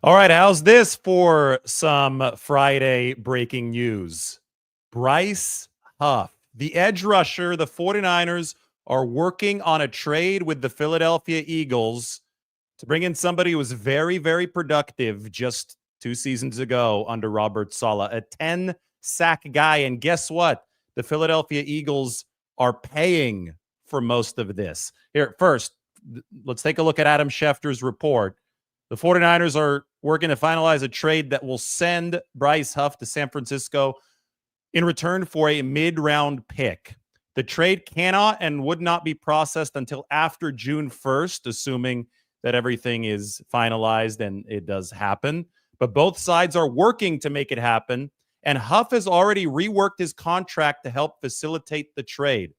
All right, how's this for some Friday breaking news? Bryce Huff, the edge rusher, the 49ers are working on a trade with the Philadelphia Eagles to bring in somebody who was very, very productive just 2 seasons ago under Robert Saleh, a 10-sack guy. And guess what? The Philadelphia Eagles are paying for most of this. Here, first, let's take a look at Adam Schefter's report. The 49ers are working to finalize a trade that will send Bryce Huff to San Francisco in return for a mid-round pick. The trade cannot and would not be processed until after June 1st, assuming that everything is finalized and it does happen. But both sides are working to make it happen, and Huff has already reworked his contract to help facilitate the trade.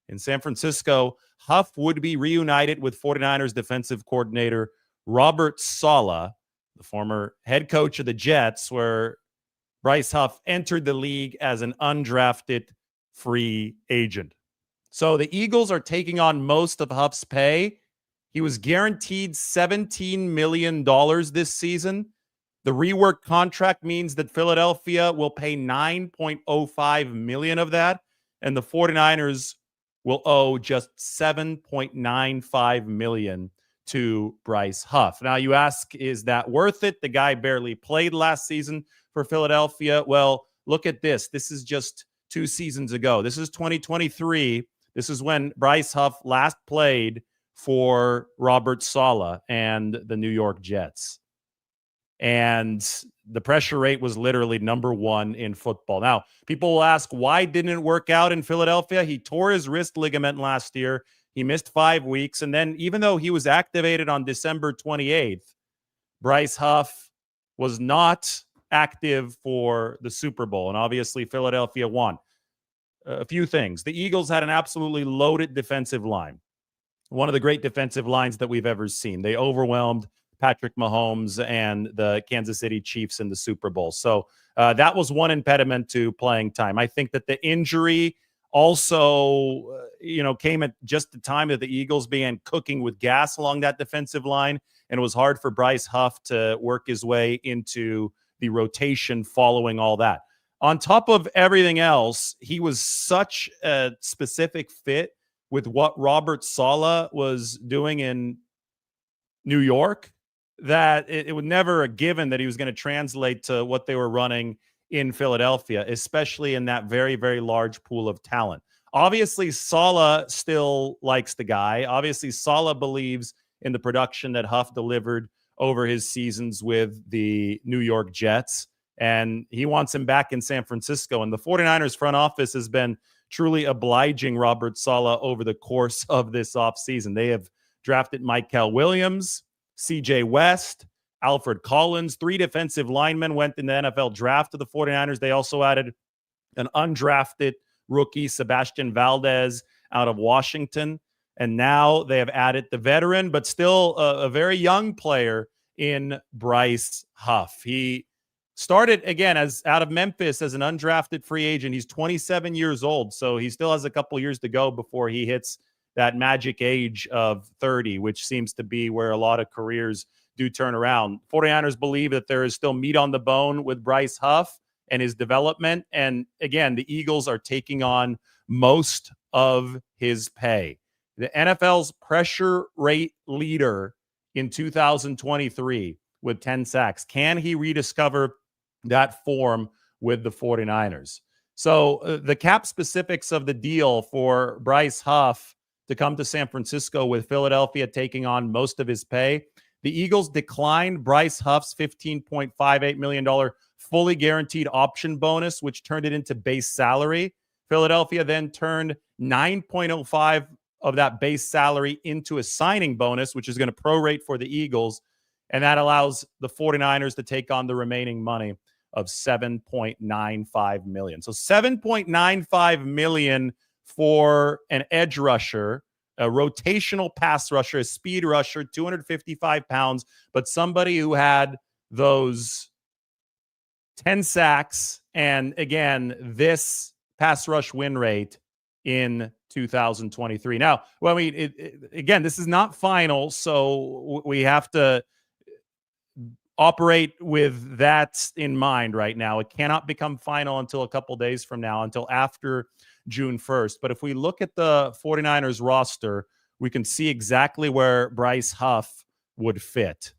In San Francisco, Huff would be reunited with 49ers defensive coordinator Robert Saleh, the former head coach of the Jets, where Bryce Huff entered the league as an undrafted free agent. So the Eagles are taking on most of Huff's pay. He was guaranteed $17 million this season. The reworked contract means that Philadelphia will pay $9.05 million of that, and the 49ers will owe just $7.95 million to Bryce Huff. Now, you ask, is that worth it? The guy barely played last season for Philadelphia. Well, look at this. This is just 2 seasons ago. This is 2023. This is when Bryce Huff last played for Robert Saleh and the New York Jets. And the pressure rate was literally number 1 in football. Now, people will ask, why didn't it work out in Philadelphia? He tore his wrist ligament last year. He missed 5 weeks. And then even though he was activated on December 28th, Bryce Huff was not active for the Super Bowl. And obviously, Philadelphia won. A few things. The Eagles had an absolutely loaded defensive line. One of the great defensive lines that we've ever seen. They overwhelmed Patrick Mahomes and the Kansas City Chiefs in the Super Bowl. So that was one impediment to playing time. I think that the injury also, came at just the time that the Eagles began cooking with gas along that defensive line, and it was hard for Bryce Huff to work his way into the rotation following all that. On top of everything else, he was such a specific fit with what Robert Saleh was doing in New York that it was never a given that he was going to translate to what they were running in Philadelphia, especially in that very, very large pool of talent. Obviously, Saleh still likes the guy. Obviously, Saleh believes in the production that Huff delivered over his seasons with the New York Jets, and he wants him back in San Francisco. And the 49ers front office has been truly obliging Robert Saleh over the course of this offseason. They have drafted Michael Williams, CJ West, Alfred Collins. 3 defensive linemen went in the NFL draft to the 49ers. They also added an undrafted rookie, Sebastian Valdez, out of Washington. And now they have added the veteran, but still a very young player in Bryce Huff. He started, again, as out of Memphis as an undrafted free agent. He's 27 years old, so he still has a couple years to go before he hits that magic age of 30, which seems to be where a lot of careers do turn around. 49ers believe that there is still meat on the bone with Bryce Huff and his development. And again, the Eagles are taking on most of his pay. The NFL's pressure rate leader in 2023 with 10 sacks. Can he rediscover that form with the 49ers? So the cap specifics of the deal for Bryce Huff to come to San Francisco with Philadelphia taking on most of his pay. The Eagles declined Bryce Huff's $15.58 million fully guaranteed option bonus, which turned it into base salary. Philadelphia then turned 9.05 of that base salary into a signing bonus, which is going to prorate for the Eagles. And that allows the 49ers to take on the remaining money of $7.95 million. So $7.95 million for an edge rusher, a rotational pass rusher, a speed rusher, 255 pounds, but somebody who had those 10 sacks and, again, this pass rush win rate in 2023. Now, well, I mean, again, this is not final, so we have to operate with that in mind right now. It cannot become final until a couple days from now, until after June 1st. But if we look at the 49ers roster, we can see exactly where Bryce Huff would fit.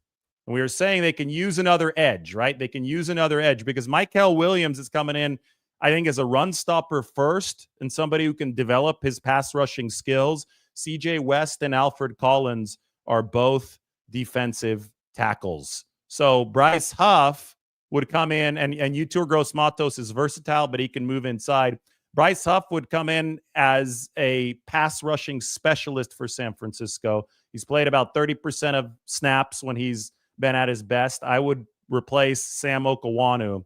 And we were saying they can use another edge, right? They can use another edge because Mykel Williams is coming in, I think, as a run stopper first and somebody who can develop his pass rushing skills. CJ West and Alfred Collins are both defensive tackles. So Bryce Huff would come in, and Yetur Gross-Matos is versatile, but he can move inside. Bryce Huff would come in as a pass rushing specialist for San Francisco. He's played about 30% of snaps when he's been at his best. I would replace Sam Okawanu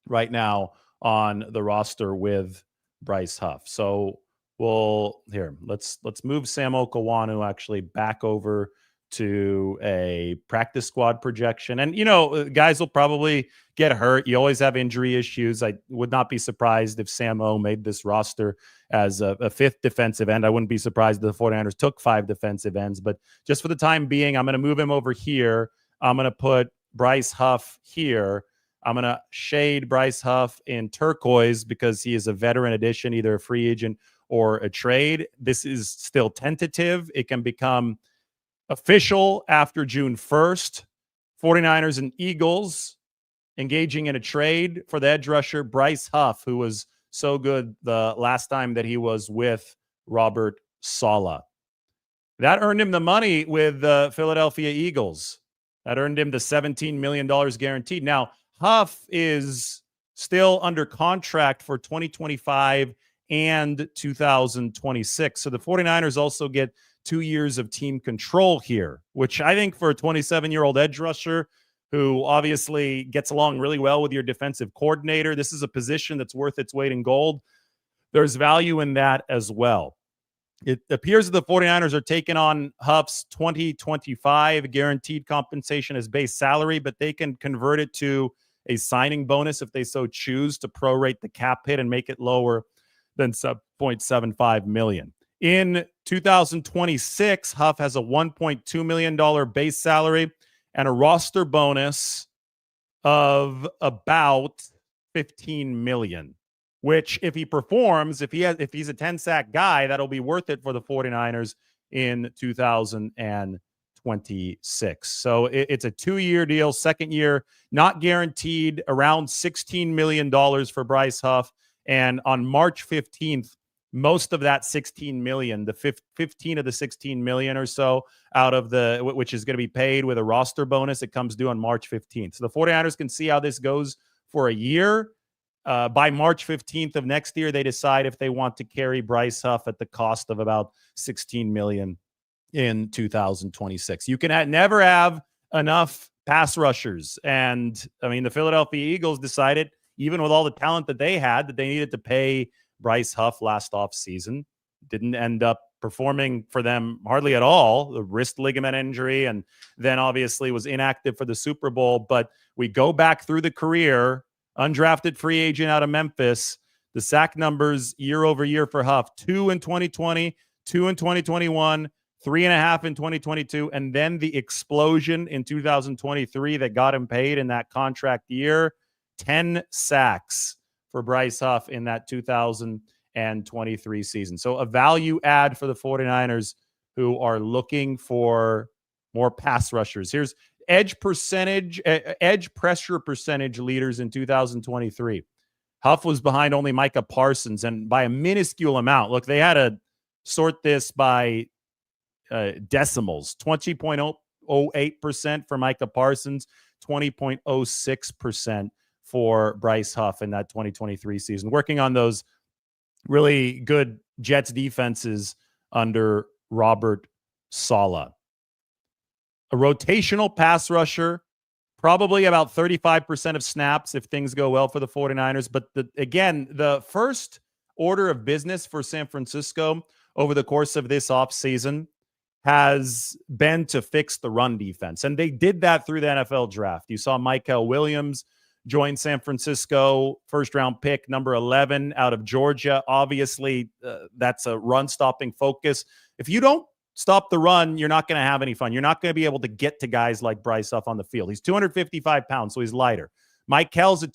right now on the roster with Bryce Huff. So let's move Sam Okawanu actually back over to a practice squad projection. And, guys will probably get hurt. You always have injury issues. I would not be surprised if Sam O made this roster as a fifth defensive end. I wouldn't be surprised if the 49ers took 5 defensive ends. But just for the time being, I'm going to move him over here. I'm going to put Bryce Huff here. I'm going to shade Bryce Huff in turquoise because he is a veteran addition, either a free agent or a trade. This is still tentative. It can become official after June 1st. 49ers and Eagles engaging in a trade for the edge rusher Bryce Huff, who was so good the last time that he was with Robert Saleh. That earned him the money with the Philadelphia Eagles. That earned him the $17 million guaranteed. Now, Huff is still under contract for 2025 and 2026. So the 49ers also get 2 years of team control here, which I think for a 27-year-old edge rusher who obviously gets along really well with your defensive coordinator, this is a position that's worth its weight in gold. There's value in that as well. It appears that the 49ers are taking on Huff's 2025 guaranteed compensation as base salary, but they can convert it to a signing bonus if they so choose to prorate the cap hit and make it lower than $0.75 million. In 2026, Huff has a $1.2 million base salary and a roster bonus of about $15 million, which if he performs, if he's a 10-sack guy, that'll be worth it for the 49ers in 2026. So it's a 2-year deal, second year, not guaranteed, around $16 million for Bryce Huff. And on March 15th, most of that 16 million, the 15 of the 16 million or so out of which is going to be paid with a roster bonus, it comes due on March 15th. So the 49ers can see how this goes for a year. By March 15th of next year, they decide if they want to carry Bryce Huff at the cost of about 16 million in 2026. You can never have enough pass rushers. And I mean, the Philadelphia Eagles decided, even with all the talent that they had, that they needed to pay Bryce Huff last offseason. Didn't end up performing for them hardly at all. The wrist ligament injury, and then obviously was inactive for the Super Bowl. But we go back through the career, undrafted free agent out of Memphis. The sack numbers year over year for Huff: 2 in 2020, 2 in 2021, 3.5 in 2022, and then the explosion in 2023 that got him paid in that contract year. 10 sacks for Bryce Huff in that 2023 season. So a value add for the 49ers who are looking for more pass rushers. Here's edge pressure percentage leaders in 2023. Huff was behind only Micah Parsons, and by a minuscule amount. Look, they had to sort this by decimals. 20.08% for Micah Parsons, 20.06% for Bryce Huff in that 2023 season, working on those really good Jets defenses under Robert Saleh. A rotational pass rusher, probably about 35% of snaps if things go well for the 49ers. But again, the first order of business for San Francisco over the course of this offseason has been to fix the run defense. And they did that through the NFL draft. You saw Mykel Williams join San Francisco, first-round pick, number 11 out of Georgia. Obviously, that's a run-stopping focus. If you don't stop the run, you're not going to have any fun. You're not going to be able to get to guys like Bryce Huff on the field. He's 255 pounds, so he's lighter. Mike Kell's a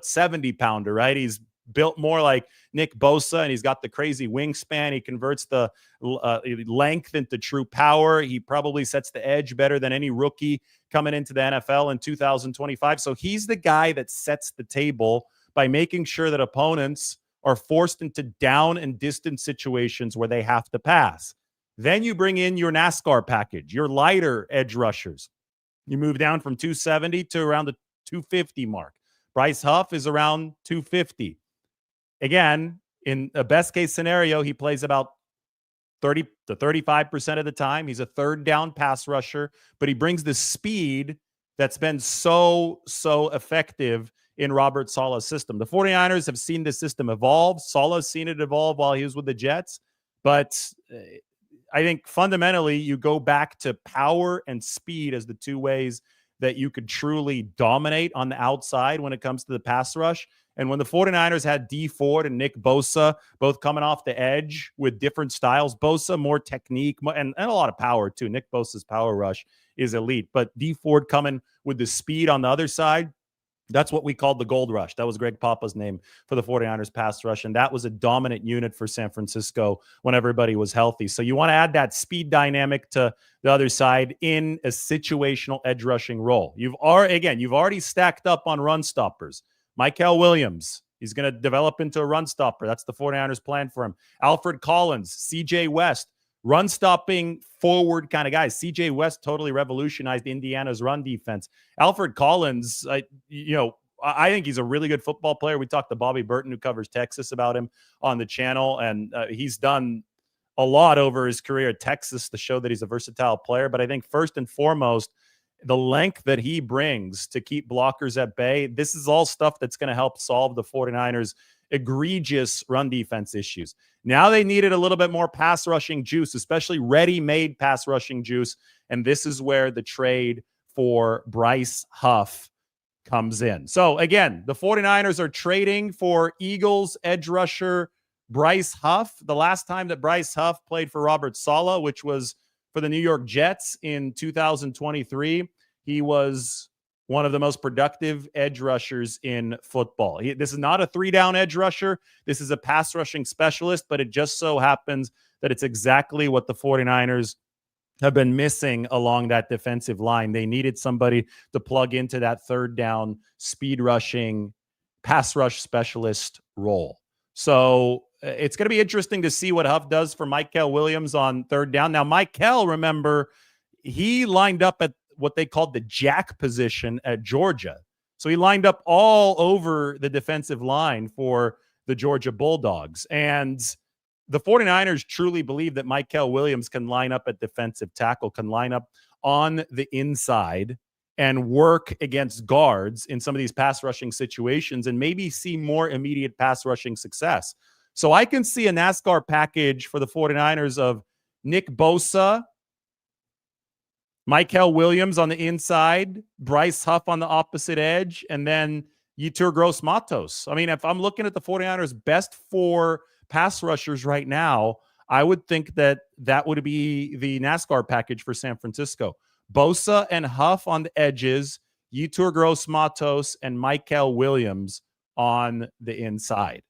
70 pounder, right? He's built more like Nick Bosa, and he's got the crazy wingspan. He converts the length into true power. He probably sets the edge better than any rookie coming into the NFL in 2025. So he's the guy that sets the table by making sure that opponents are forced into down and distance situations where they have to pass. Then you bring in your NASCAR package, your lighter edge rushers. You move down from 270 to around the 250 mark. Bryce Huff is around 250. Again, in a best case scenario, he plays about 30 to 35% of the time. He's a third down pass rusher, but he brings the speed that's been so effective in Robert Saleh's system. The 49ers have seen this system evolve. Saleh's seen it evolve while he was with the Jets. But I think fundamentally you go back to power and speed as the two ways that you could truly dominate on the outside when it comes to the pass rush. And when the 49ers had Dee Ford and Nick Bosa both coming off the edge with different styles, Bosa more technique and a lot of power too. Nick Bosa's power rush is elite. But Dee Ford coming with the speed on the other side, that's what we called the gold rush. That was Greg Papa's name for the 49ers pass rush. And that was a dominant unit for San Francisco when everybody was healthy. So you want to add that speed dynamic to the other side in a situational edge rushing role. You've already stacked up on run stoppers. Mykel Williams, he's going to develop into a run stopper. That's the 49ers plan for him. Alfred Collins, CJ West, run stopping forward kind of guys. CJ West totally revolutionized Indiana's run defense. Alfred Collins, I think he's a really good football player. We talked to Bobby Burton, who covers Texas, about him on the channel, and he's done a lot over his career at Texas to show that he's a versatile player. But I think first and foremost, the length that he brings to keep blockers at bay, this is all stuff that's going to help solve the 49ers' egregious run defense issues. Now they needed a little bit more pass rushing juice, especially ready-made pass rushing juice. And this is where the trade for Bryce Huff comes in. So again, the 49ers are trading for Eagles edge rusher Bryce Huff. The last time that Bryce Huff played for Robert Saleh, which was for the New York Jets in 2023, he was one of the most productive edge rushers in football. This is not a three-down edge rusher. This is a pass rushing specialist, but it just so happens that it's exactly what the 49ers have been missing along that defensive line. They needed somebody to plug into that third down speed rushing pass rush specialist role. So it's going to be interesting to see what Huff does for Mykel Williams on third down. Now, Mykel, remember, he lined up at what they called the jack position at Georgia. So he lined up all over the defensive line for the Georgia Bulldogs. And the 49ers truly believe that Mykel Williams can line up at defensive tackle, can line up on the inside and work against guards in some of these pass rushing situations and maybe see more immediate pass rushing success. So I can see a NASCAR package for the 49ers of Nick Bosa, Mykel Williams on the inside, Bryce Huff on the opposite edge, and then Yetur Gross-Matos. I mean, if I'm looking at the 49ers' best four pass rushers right now, I would think that that would be the NASCAR package for San Francisco. Bosa and Huff on the edges, Yetur Gross-Matos and Mykel Williams on the inside.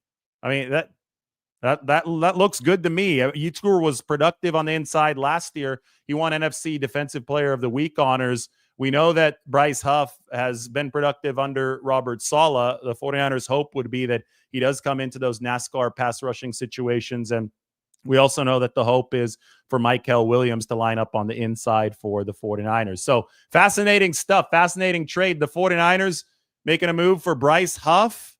I mean, that looks good to me. Yetur was productive on the inside last year. He won NFC Defensive Player of the Week honors. We know that Bryce Huff has been productive under Robert Saleh. The 49ers' hope would be that he does come into those NASCAR pass rushing situations. And we also know that the hope is for Mykel Williams to line up on the inside for the 49ers. So fascinating stuff, fascinating trade. The 49ers making a move for Bryce Huff,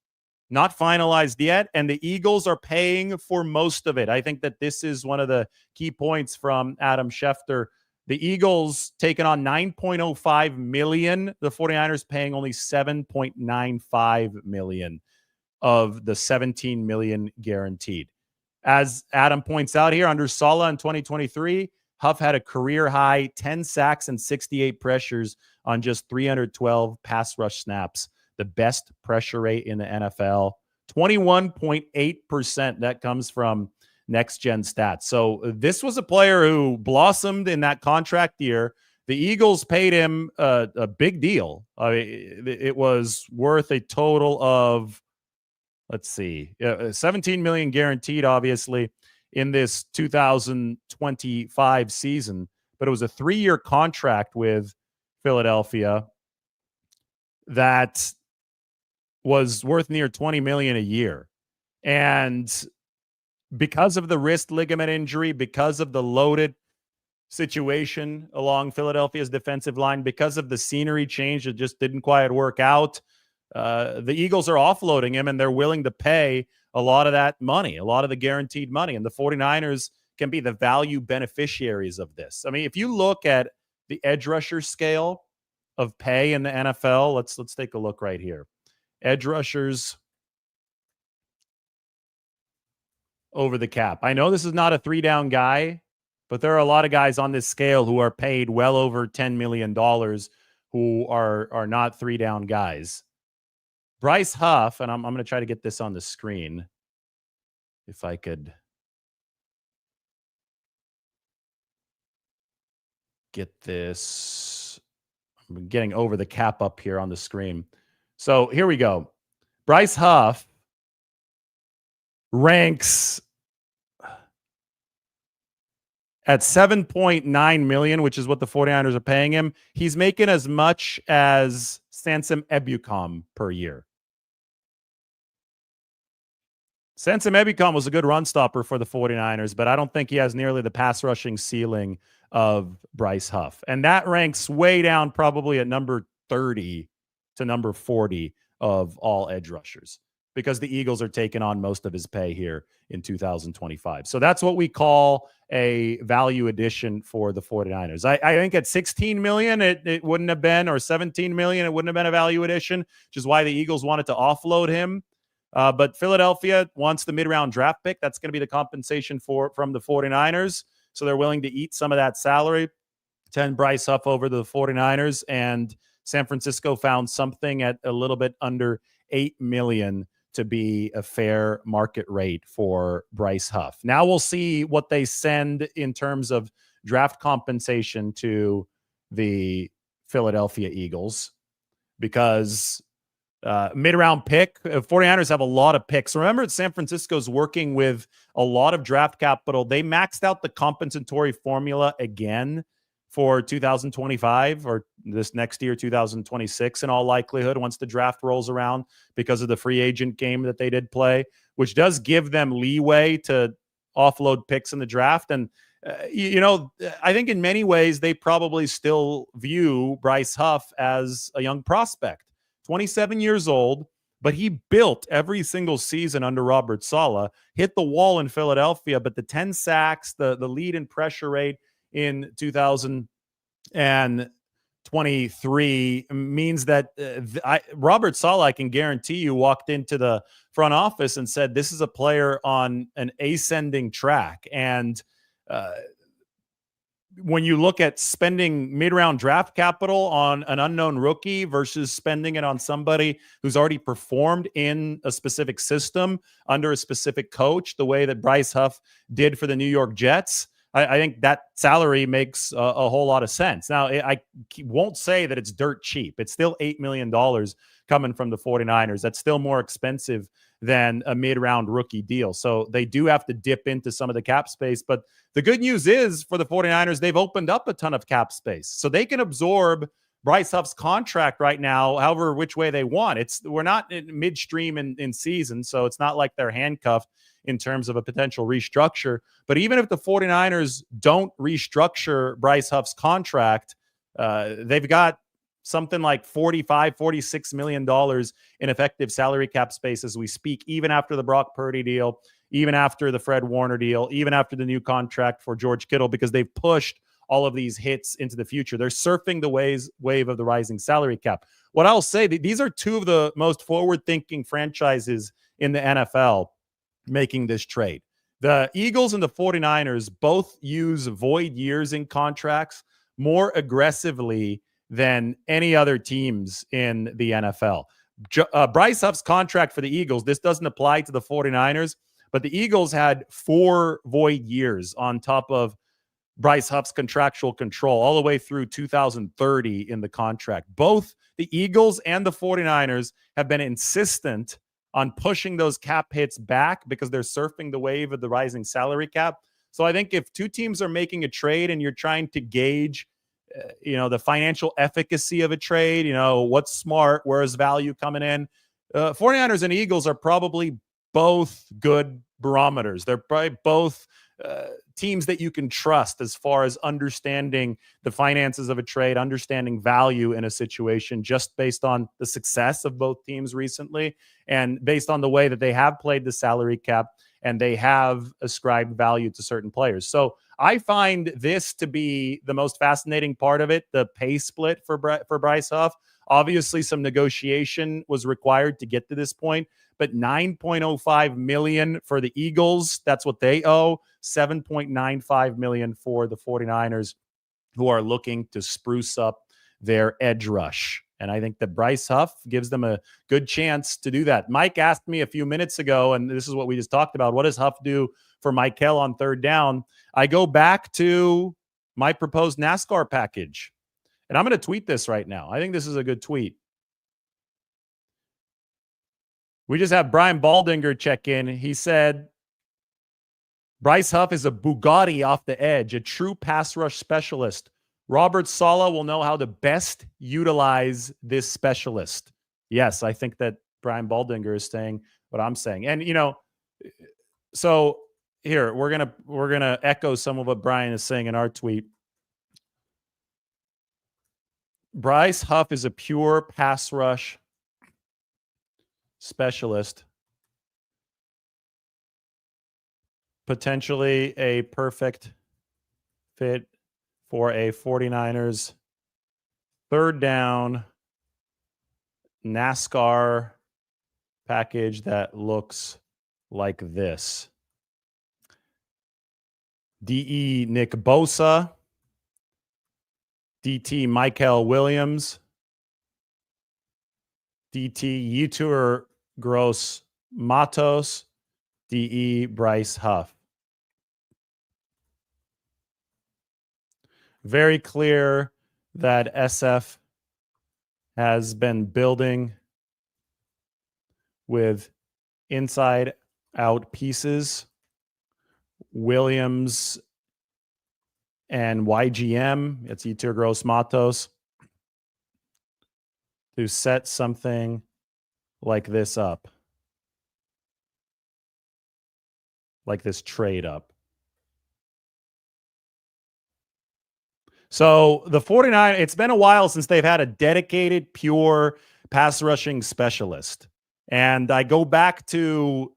not finalized yet, and the Eagles are paying for most of it. I think that this is one of the key points from Adam Schefter. The Eagles taking on $9.05 million. The 49ers paying only $7.95 million of the $17 million guaranteed. As Adam points out here, under Saleh in 2023, Huff had a career-high 10 sacks and 68 pressures on just 312 pass rush snaps, the best pressure rate in the NFL. 21.8%, that comes from next gen stats. So this was a player who blossomed in that contract year. The Eagles paid him a big deal. It was worth a total of, let's see, 17 million guaranteed, obviously, in this 2025 season. But it was a 3-year contract with Philadelphia that was worth near 20 million a year. And because of the wrist ligament injury, because of the loaded situation along Philadelphia's defensive line, because of the scenery change that just didn't quite work out, the Eagles are offloading him, and they're willing to pay a lot of that money, a lot of the guaranteed money. And the 49ers can be the value beneficiaries of this. I mean, if you look at the edge rusher scale of pay in the NFL, let's take a look right here. Edge rushers over the cap. I know this is not a 3-down guy, but there are a lot of guys on this scale who are paid well over $10 million who are not 3-down guys. Bryce Huff, and I'm going to try to get this on the screen if I could get this. I'm getting over the cap up here on the screen. So here we go. Bryce Huff ranks at $7.9 million, which is what the 49ers are paying him. He's making as much as Sansom Ebukam per year. Sansom Ebukam was a good run stopper for the 49ers, but I don't think he has nearly the pass rushing ceiling of Bryce Huff. And that ranks way down, probably at number 30 to number 40 of all edge rushers, because the Eagles are taking on most of his pay here in 2025. So that's what we call a value addition for the 49ers. I think at $16 million, it wouldn't have been, or $17 million, it wouldn't have been a value addition, which is why the Eagles wanted to offload him. But Philadelphia wants the mid-round draft pick. That's going to be the compensation from the 49ers. So they're willing to eat some of that salary, 10 Bryce Huff over the 49ers. And San Francisco found something at a little bit under $8 million to be a fair market rate for Bryce Huff. Now we'll see what they send in terms of draft compensation to the Philadelphia Eagles, because mid-round pick, 49ers have a lot of picks. Remember, San Francisco's working with a lot of draft capital. They maxed out the compensatory formula again for 2025, or this next year, 2026, in all likelihood, once the draft rolls around, because of the free agent game that they did play, which does give them leeway to offload picks in the draft. And, I think in many ways, they probably still view Bryce Huff as a young prospect. 27 years old, but he built every single season under Robert Saleh, hit the wall in Philadelphia, but the 10 sacks, the lead in pressure rate in 2023 means that Robert Saleh, I can guarantee you, walked into the front office and said, this is a player on an ascending track. And when you look at spending mid-round draft capital on an unknown rookie versus spending it on somebody who's already performed in a specific system under a specific coach, the way that Bryce Huff did for the New York Jets, I think that salary makes a whole lot of sense. Now, I won't say that it's dirt cheap. It's still $8 million coming from the 49ers. That's still more expensive than a mid-round rookie deal. So they do have to dip into some of the cap space. But the good news is for the 49ers, they've opened up a ton of cap space. So they can absorb Bryce Huff's contract right now, however which way they want. We're not in midstream in season, so it's not like they're handcuffed in terms of a potential restructure. But even if the 49ers don't restructure Bryce Huff's contract, they've got something like $46 million in effective salary cap space as we speak, even after the Brock Purdy deal, even after the Fred Warner deal, even after the new contract for George Kittle, because they've pushed all of these hits into the future. They're surfing the wave of the rising salary cap. What I'll say, these are two of the most forward-thinking franchises in the NFL making this trade. The Eagles and the 49ers both use void years in contracts more aggressively than any other teams in the NFL. Bryce Huff's contract for the Eagles, this doesn't apply to the 49ers, But the Eagles had 4 void years on top of Bryce Huff's contractual control all the way through 2030 in the contract. Both the Eagles and the 49ers have been insistent on pushing those cap hits back because they're surfing the wave of the rising salary cap. So I think if two teams are making a trade and you're trying to gauge the financial efficacy of a trade, what's smart, where's value coming in, 49ers and Eagles are probably both good barometers. They're probably both teams that you can trust as far as understanding the finances of a trade, understanding value in a situation, just based on the success of both teams recently and based on the way that they have played the salary cap and they have ascribed value to certain players. So I find this to be the most fascinating part of it, the pay split for Bryce Huff. Obviously, some negotiation was required to get to this point, but $9.05 million for the Eagles, that's what they owe. $7.95 million for the 49ers, who are looking to spruce up their edge rush. And I think that Bryce Huff gives them a good chance to do that. Mike asked me a few minutes ago, and this is what we just talked about, what does Huff do for Michael on third down? I go back to my proposed NASCAR package. And I'm going to tweet this right now. I think this is a good tweet. We just have Brian Baldinger check in. He said, Bryce Huff is a Bugatti off the edge, a true pass rush specialist. Robert Saleh will know how to best utilize this specialist. Yes, I think that Brian Baldinger is saying what I'm saying. And, so here, we're going to echo some of what Brian is saying in our tweet. Bryce Huff is a pure pass rush specialist, potentially a perfect fit for a 49ers third down NASCAR package that looks like this. DE Nick Bosa, DT Michael Williams, DT Yetur Gross Matos, DE Bryce Huff. Very clear that SF has been building with inside out pieces. Williams and YGM, it's Yetur Gross Matos, to set something like this up, like this trade up. So the 49, it's been a while since they've had a dedicated, pure pass rushing specialist. And I go back to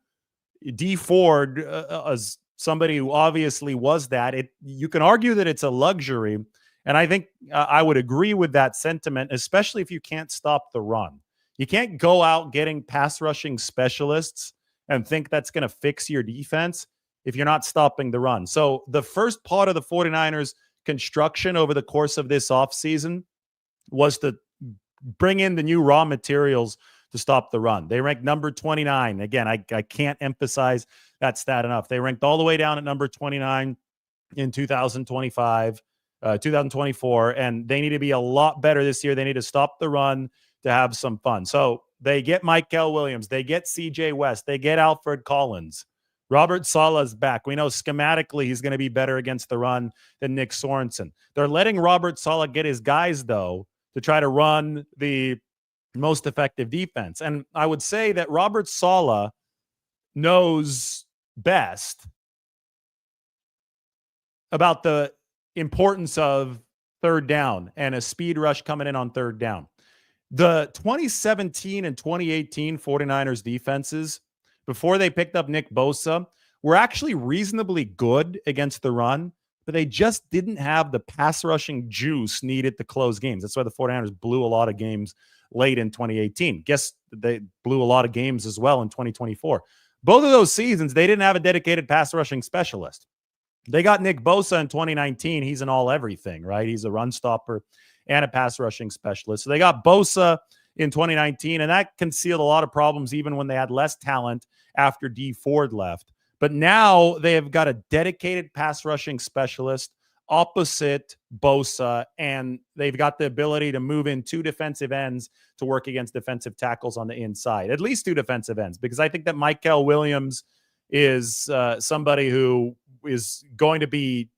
D Ford as somebody who obviously was that. You can argue that it's a luxury. And I think I would agree with that sentiment, especially if you can't stop the run. You can't go out getting pass rushing specialists and think that's going to fix your defense if you're not stopping the run. So the first part of the 49ers construction over the course of this offseason was to bring in the new raw materials to stop the run. They ranked number 29. Again, I can't emphasize that stat enough. They ranked all the way down at number 29 in 2025, 2024, and they need to be a lot better this year. They need to stop the run to have some fun. So they get Michael Williams, they get CJ West, they get Alfred Collins. Robert Saleh's back. We know schematically he's going to be better against the run than Nick Sorensen. They're letting Robert Saleh get his guys, though, to try to run the most effective defense. And I would say that Robert Saleh knows best about the importance of third down and a speed rush coming in on third down. The 2017 and 2018 49ers defenses, before they picked up Nick Bosa, were actually reasonably good against the run, but they just didn't have the pass rushing juice needed to close games. That's why the 49ers blew a lot of games late in 2018. Guess they blew a lot of games as well in 2024. Both of those seasons, they didn't have a dedicated pass rushing specialist. They got Nick Bosa in 2019. He's an all everything, right? He's a run stopper and a pass rushing specialist. So they got Bosa in 2019, and that concealed a lot of problems even when they had less talent after D Ford left. But now they have got a dedicated pass rushing specialist opposite Bosa, and they've got the ability to move in two defensive ends to work against defensive tackles on the inside, at least two defensive ends, because I think that Michael Williams is somebody who is going to be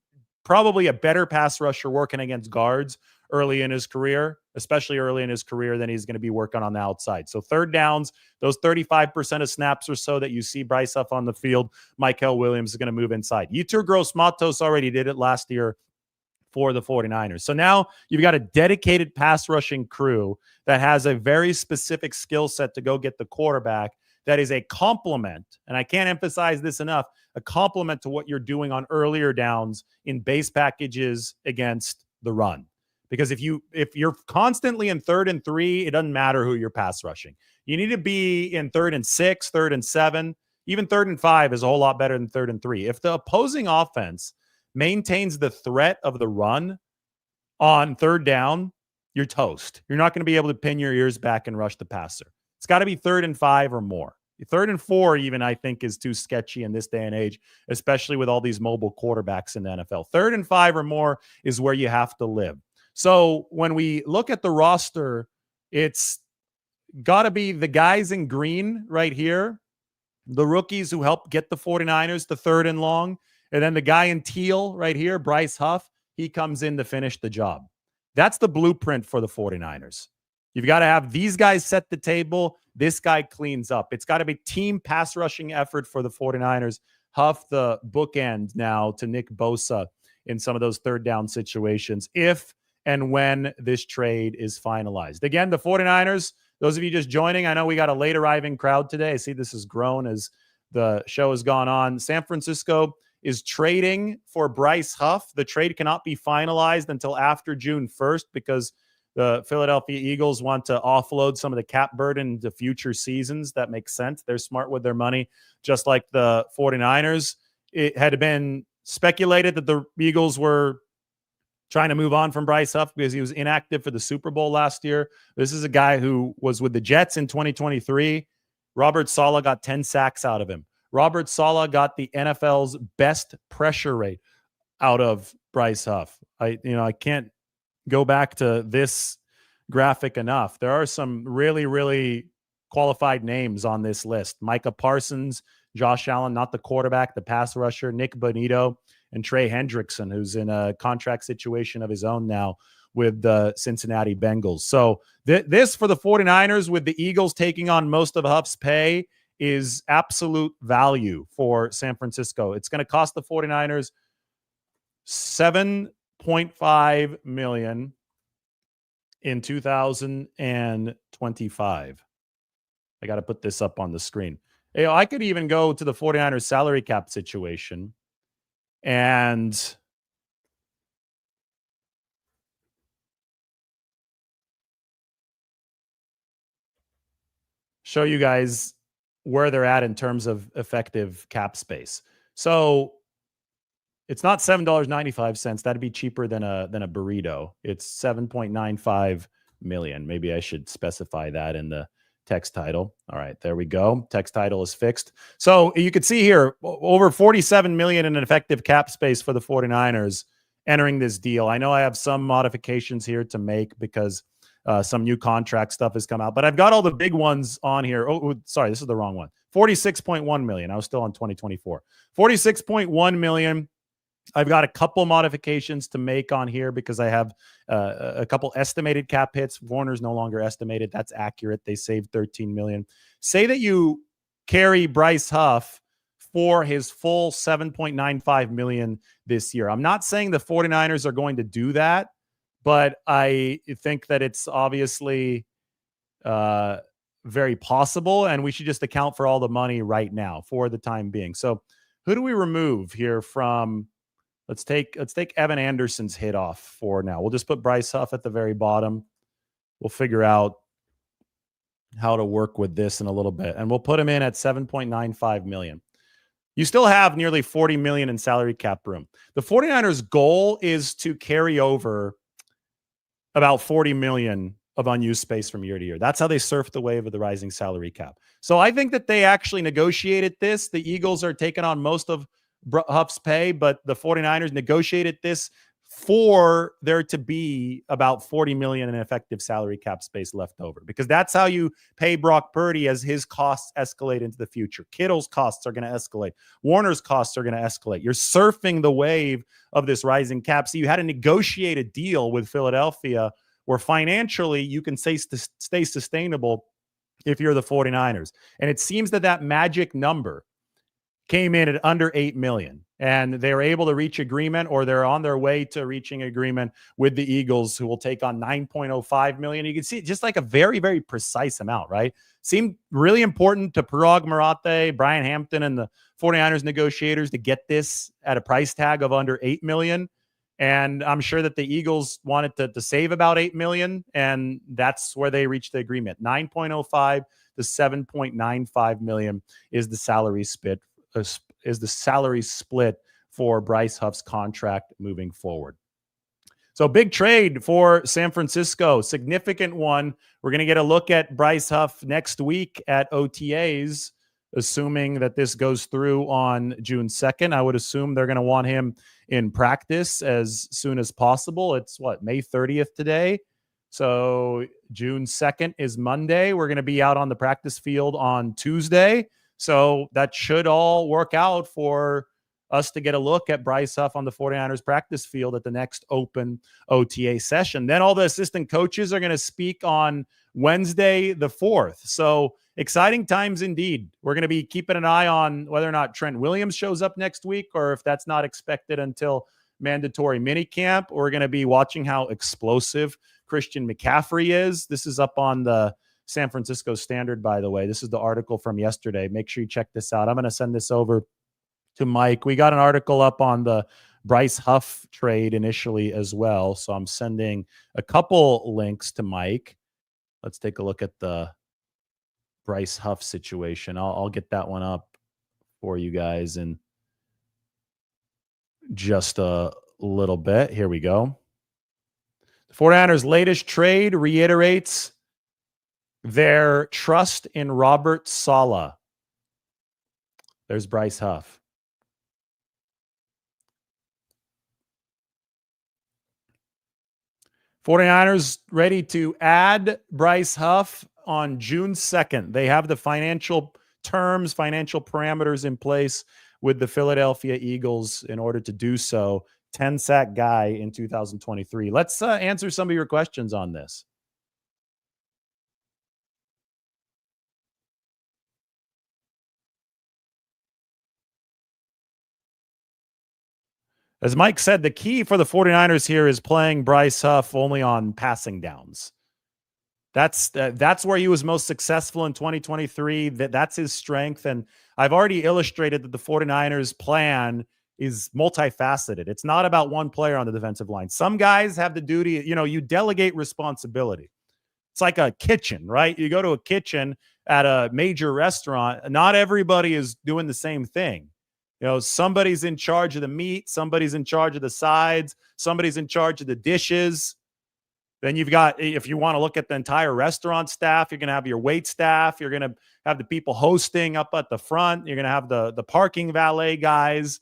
probably a better pass rusher working against guards early in his career, especially early in his career, than he's going to be working on the outside. So third downs, those 35% of snaps or so that you see Bryce Huff on the field, Michael Williams is going to move inside. Yetur Gross-Matos already did it last year for the 49ers. So now you've got a dedicated pass rushing crew that has a very specific skill set to go get the quarterback that is a complement, and I can't emphasize this enough, a complement to what you're doing on earlier downs in base packages against the run. Because if you're constantly in 3rd and 3, it doesn't matter who you're pass rushing. You need to be in 3rd and 6, 3rd and 7, even 3rd and 5 is a whole lot better than 3rd and 3. If the opposing offense maintains the threat of the run on 3rd down, you're toast. You're not going to be able to pin your ears back and rush the passer. It's got to be 3rd and 5 or more. 3rd and 4 even, I think, is too sketchy in this day and age, especially with all these mobile quarterbacks in the NFL. 3rd and 5 or more is where you have to live. So when we look at the roster, it's got to be the guys in green right here, the rookies who helped get the 49ers to 3rd and long, and then the guy in teal right here, Bryce Huff, he comes in to finish the job. That's the blueprint for the 49ers. You've got to have these guys set the table. This guy cleans up. It's got to be team pass rushing effort for the 49ers. Huff the bookend now to Nick Bosa in some of those 3rd down situations if and when this trade is finalized. Again, the 49ers, those of you just joining, I know we got a late arriving crowd today. I see this has grown as the show has gone on. San Francisco is trading for Bryce Huff. The trade cannot be finalized until after June 1st because the Philadelphia Eagles want to offload some of the cap burden to future seasons. That makes sense. They're smart with their money, just like the 49ers. It had been speculated that the Eagles were trying to move on from Bryce Huff because he was inactive for the Super Bowl last year. This is a guy who was with the Jets in 2023. Robert Saleh got 10 sacks out of him. Robert Saleh got the NFL's best pressure rate out of Bryce Huff. I can't go back to this graphic enough. There are some really, really qualified names on this list. Micah Parsons, Josh Allen, not the quarterback, the pass rusher, Nick Bonito, and Trey Hendrickson, who's in a contract situation of his own now with the Cincinnati Bengals. So this for the 49ers, with the Eagles taking on most of Huff's pay, is absolute value for San Francisco. It's going to cost the 49ers $7.5 million in 2025. I got to put this up on the screen. I could even go to the 49ers salary cap situation and show you guys where they're at in terms of effective cap space. So it's not $7.95. That'd be cheaper than a burrito. It's $7.95 million. Maybe I should specify that in the text title. All right, there we go. Text title is fixed. So you can see here over $47 million in an effective cap space for the 49ers entering this deal. I know I have some modifications here to make because some new contract stuff has come out, but I've got all the big ones on here. Oh, sorry, this is the wrong one. $46.1 million. I was still on 2024. $46.1 million. I've got a couple modifications to make on here because I have a couple estimated cap hits. Warner's no longer estimated. That's accurate. They saved $13 million. Say that you carry Bryce Huff for his full $7.95 million this year. I'm not saying the 49ers are going to do that, but I think that it's obviously very possible, and we should just account for all the money right now for the time being. So who do we remove here from... Let's take Evan Anderson's hit off for now. We'll just put Bryce Huff at the very bottom. We'll figure out how to work with this in a little bit. And we'll put him in at $7.95 million. You still have nearly $40 million in salary cap room. The 49ers' goal is to carry over about $40 million of unused space from year to year. That's how they surf the wave of the rising salary cap. So I think that they actually negotiated this. The Eagles are taking on most of Huff's pay, but the 49ers negotiated this for there to be about 40 million in effective salary cap space left over, because that's how you pay Brock Purdy as his costs escalate into the future. Kittle's costs are going to escalate. Warner's costs are going to escalate. You're surfing the wave of this rising cap. So you had to negotiate a deal with Philadelphia where financially you can stay sustainable if you're the 49ers. And it seems that that magic number came in at under 8 million, and they were able to reach agreement, or they're on their way to reaching agreement with the Eagles, who will take on 9.05 million. You can see just like a very, very precise amount, right? Seemed really important to Parag Marathe, Brian Hampton, and the 49ers negotiators to get this at a price tag of under 8 million. And I'm sure that the Eagles wanted to save about 8 million, and that's where they reached the agreement. 9.05 to 7.95 million is the salary split for Bryce Huff's contract moving forward. So big trade for San Francisco, significant one. We're going to get a look at Bryce Huff next week at OTAs, assuming that this goes through on June 2nd. I would assume they're going to want him in practice as soon as possible. It's May 30th today. So June 2nd is Monday. We're going to be out on the practice field on Tuesday. So that should all work out for us to get a look at Bryce Huff on the 49ers practice field at the next open OTA session. Then all the assistant coaches are going to speak on Wednesday, the 4th. So exciting times indeed. We're going to be keeping an eye on whether or not Trent Williams shows up next week, or if that's not expected until mandatory minicamp. We're going to be watching how explosive Christian McCaffrey is. This is up on the San Francisco Standard, by the way. This is the article from yesterday. Make sure you check this out. I'm going to send this over to Mike. We got an article up on the Bryce Huff trade initially as well. So I'm sending a couple links to Mike. Let's take a look at the Bryce Huff situation. I'll get that one up for you guys in just a little bit. Here we go. The 49ers' latest trade reiterates their trust in Robert Saleh. There's Bryce Huff. '49ers ready to add Bryce Huff on June 2nd. They have the financial terms, financial parameters in place with the Philadelphia Eagles in order to do so. 10-sack guy in 2023. Let's answer some of your questions on this. As Mike said, the key for the 49ers here is playing Bryce Huff only on passing downs. That's where he was most successful in 2023. That's his strength. And I've already illustrated that the 49ers plan is multifaceted. It's not about one player on the defensive line. Some guys have the duty, you delegate responsibility. It's like a kitchen, right? You go to a kitchen at a major restaurant. Not everybody is doing the same thing. Somebody's in charge of the meat, somebody's in charge of the sides, somebody's in charge of the dishes. Then you've got, if you want to look at the entire restaurant staff, you're going to have your wait staff, you're going to have the people hosting up at the front, you're going to have the parking valet guys.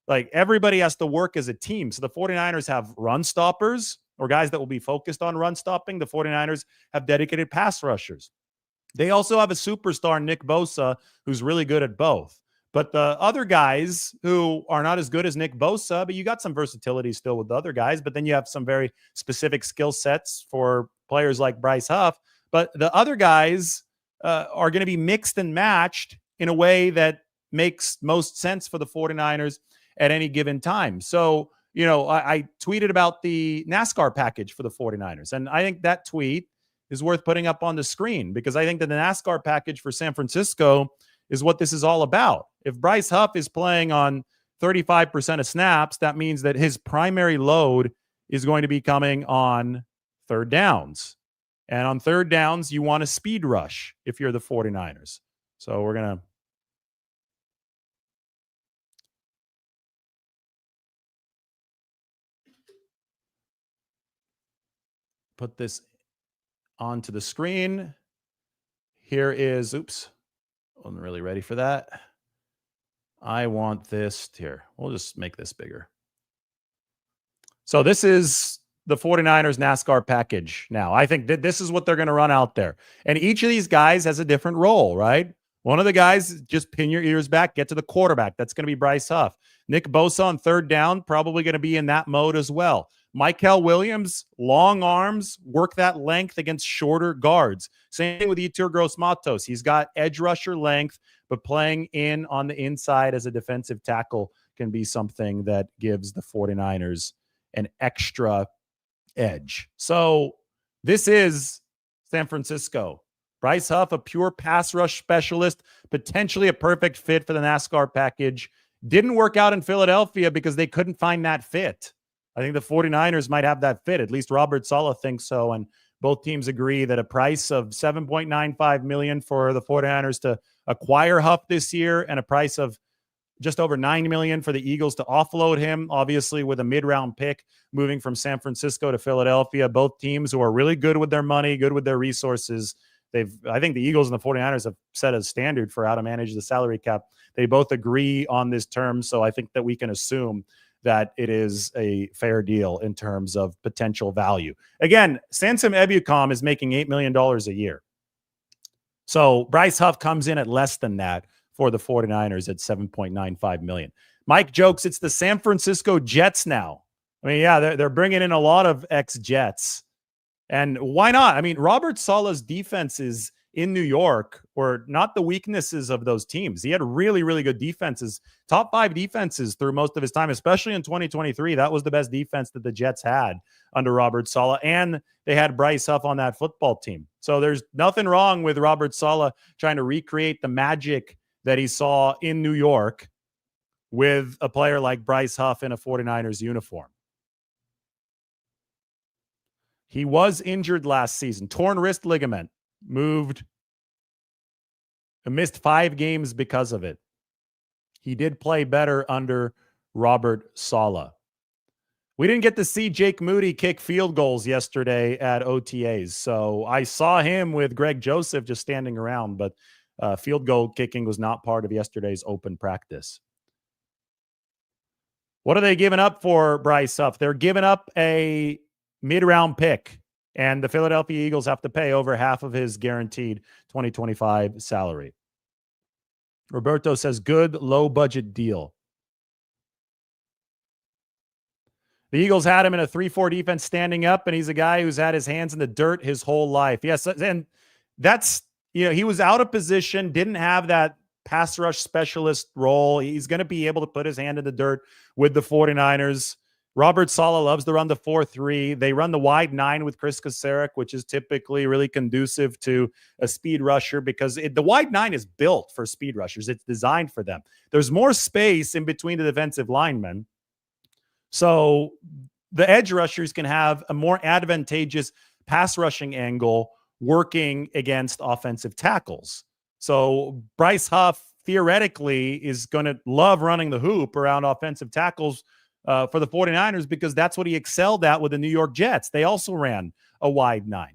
Like, everybody has to work as a team. So the 49ers have run stoppers, or guys that will be focused on run stopping. The 49ers have dedicated pass rushers. They also have a superstar, Nick Bosa, who's really good at both. But the other guys who are not as good as Nick Bosa, but you got some versatility still with the other guys, but then you have some very specific skill sets for players like Bryce Huff. But the other guys are going to be mixed and matched in a way that makes most sense for the 49ers at any given time. So, I tweeted about the NASCAR package for the 49ers, and I think that tweet is worth putting up on the screen, because I think that the NASCAR package for San Francisco is what this is all about. If Bryce Huff is playing on 35% of snaps, that means that his primary load is going to be coming on third downs. And on third downs, you want a speed rush if you're the 49ers. So we're going to put this onto the screen. Here is, oops, wasn't really ready for that. I want this here. We'll just make this bigger. So this is the 49ers NASCAR package now. I think that this is what they're going to run out there. And each of these guys has a different role, right? One of the guys, just pin your ears back, get to the quarterback. That's going to be Bryce Huff. Nick Bosa on third down, probably going to be in that mode as well. Michael Williams, long arms, work that length against shorter guards. Same thing with Yetur Gross-Matos. He's got edge rusher length, but playing in on the inside as a defensive tackle can be something that gives the 49ers an extra edge. So this is San Francisco. Bryce Huff, a pure pass rush specialist, potentially a perfect fit for the NASCAR package. Didn't work out in Philadelphia because they couldn't find that fit. I think the 49ers might have that fit. At least Robert Saleh thinks so. And both teams agree that a price of $7.95 million for the 49ers to acquire Huff this year and a price of just over $9 million for the Eagles to offload him, obviously with a mid-round pick moving from San Francisco to Philadelphia. Both teams who are really good with their money, good with their resources. I think the Eagles and the 49ers have set a standard for how to manage the salary cap. They both agree on this term, so I think that we can assume that it is a fair deal in terms of potential value. Again, Sansom Ebukam is making $8 million a year. So Bryce Huff comes in at less than that for the 49ers at $7.95 million. Mike jokes it's the San Francisco Jets now. I mean, yeah, they're bringing in a lot of ex-Jets. And why not? I mean, Robert Saleh's defenses in New York were not the weaknesses of those teams. He had really, really good defenses, top 5 defenses through most of his time, especially in 2023. That was the best defense that the Jets had under Robert Saleh. And they had Bryce Huff on that football team. So there's nothing wrong with Robert Saleh trying to recreate the magic that he saw in New York with a player like Bryce Huff in a 49ers uniform. He was injured last season, torn wrist ligament, missed 5 games because of it. He did play better under Robert Saleh. We didn't get to see Jake Moody kick field goals yesterday at OTAs. So I saw him with Greg Joseph just standing around, but field goal kicking was not part of yesterday's open practice. What are they giving up for Bryce Huff? They're giving up a mid-round pick, and the Philadelphia Eagles have to pay over half of his guaranteed 2025 salary. Roberto says, good low-budget deal. The Eagles had him in a 3-4 defense standing up, and he's a guy who's had his hands in the dirt his whole life. Yes, and that's, he was out of position, didn't have that pass rush specialist role. He's going to be able to put his hand in the dirt with the 49ers. Robert Saleh loves to run the 4-3. They run the wide 9 with Chris Kasarik, which is typically really conducive to a speed rusher because the wide 9 is built for speed rushers. It's designed for them. There's more space in between the defensive linemen. So the edge rushers can have a more advantageous pass rushing angle working against offensive tackles. So Bryce Huff theoretically is going to love running the hoop around offensive tackles for the 49ers because that's what he excelled at with the New York Jets. They also ran a wide 9.